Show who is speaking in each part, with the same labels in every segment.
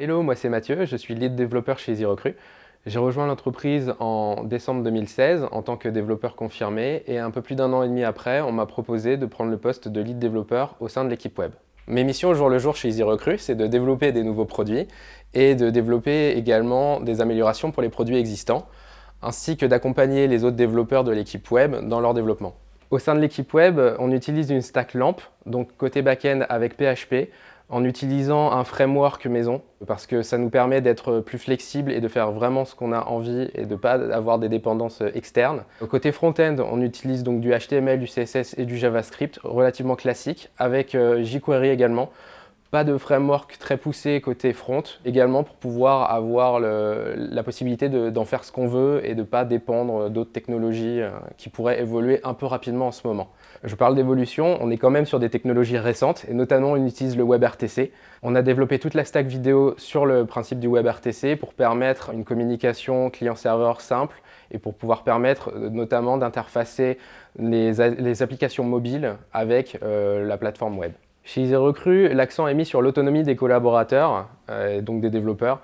Speaker 1: Hello, moi c'est Mathieu, je suis lead développeur chez EasyRecruit. J'ai rejoint l'entreprise en décembre 2016 en tant que développeur confirmé et un peu plus d'un an et demi après, on m'a proposé de prendre le poste de lead développeur au sein de l'équipe web. Mes missions au jour le jour chez EasyRecruit, c'est de développer des nouveaux produits et de développer également des améliorations pour les produits existants, ainsi que d'accompagner les autres développeurs de l'équipe web dans leur développement. Au sein de l'équipe web, on utilise une stack LAMP, donc côté back-end avec PHP, en utilisant un framework maison, parce que ça nous permet d'être plus flexible et de faire vraiment ce qu'on a envie et de ne pas avoir des dépendances externes. Côté front-end, on utilise donc du HTML, du CSS et du JavaScript relativement classique, avec jQuery également. Pas de framework très poussé côté front, également pour pouvoir avoir la possibilité d'en faire ce qu'on veut et de ne pas dépendre d'autres technologies qui pourraient évoluer un peu rapidement en ce moment. Je parle d'évolution, on est quand même sur des technologies récentes et notamment on utilise le WebRTC. On a développé toute la stack vidéo sur le principe du WebRTC pour permettre une communication client-serveur simple et pour pouvoir permettre notamment d'interfacer les applications mobiles avec la plateforme web. Chez EasyRecruit, l'accent est mis sur l'autonomie des collaborateurs, donc des développeurs,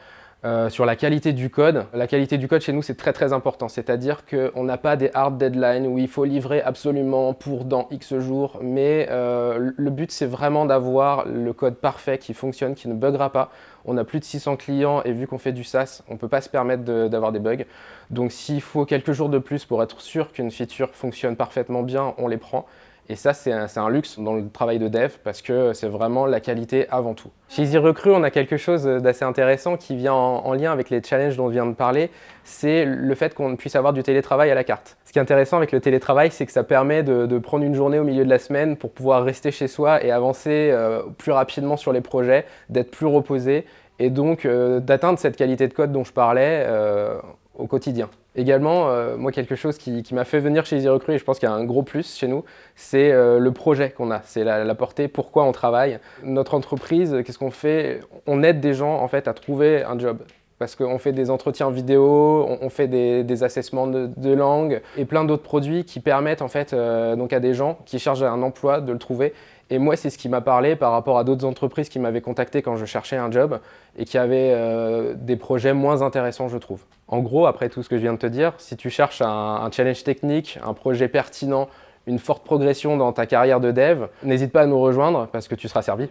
Speaker 1: sur la qualité du code. La qualité du code chez nous, c'est très important, c'est-à-dire qu'on n'a pas des hard deadlines où il faut livrer absolument pour dans X jours, mais le but c'est vraiment d'avoir le code parfait qui fonctionne, qui ne buggera pas. On a plus de 600 clients et vu qu'on fait du SaaS, on ne peut pas se permettre d'avoir des bugs. Donc s'il faut quelques jours de plus pour être sûr qu'une feature fonctionne parfaitement bien, on les prend. Et ça, c'est un luxe dans le travail de dev parce que c'est vraiment la qualité avant tout. Chez EasyRecruit, on a quelque chose d'assez intéressant qui vient en lien avec les challenges dont on vient de parler, c'est le fait qu'on puisse avoir du télétravail à la carte. Ce qui est intéressant avec le télétravail, c'est que ça permet de prendre une journée au milieu de la semaine pour pouvoir rester chez soi et avancer plus rapidement sur les projets, d'être plus reposé et donc d'atteindre cette qualité de code dont je parlais au quotidien. Également, moi, quelque chose qui m'a fait venir chez EasyRecruit, et je pense qu'il y a un gros plus chez nous, c'est le projet qu'on a, c'est la portée, pourquoi on travaille. Notre entreprise, qu'est-ce qu'on fait? On aide des gens en fait à trouver un job. Parce qu'on fait des entretiens vidéo, on fait des assessments de langue et plein d'autres produits qui permettent en fait donc à des gens qui cherchent un emploi de le trouver. Et moi, c'est ce qui m'a parlé par rapport à d'autres entreprises qui m'avaient contacté quand je cherchais un job et qui avaient des projets moins intéressants, je trouve. En gros, après tout ce que je viens de te dire, si tu cherches un challenge technique, un projet pertinent, une forte progression dans ta carrière de dev, n'hésite pas à nous rejoindre parce que tu seras servi.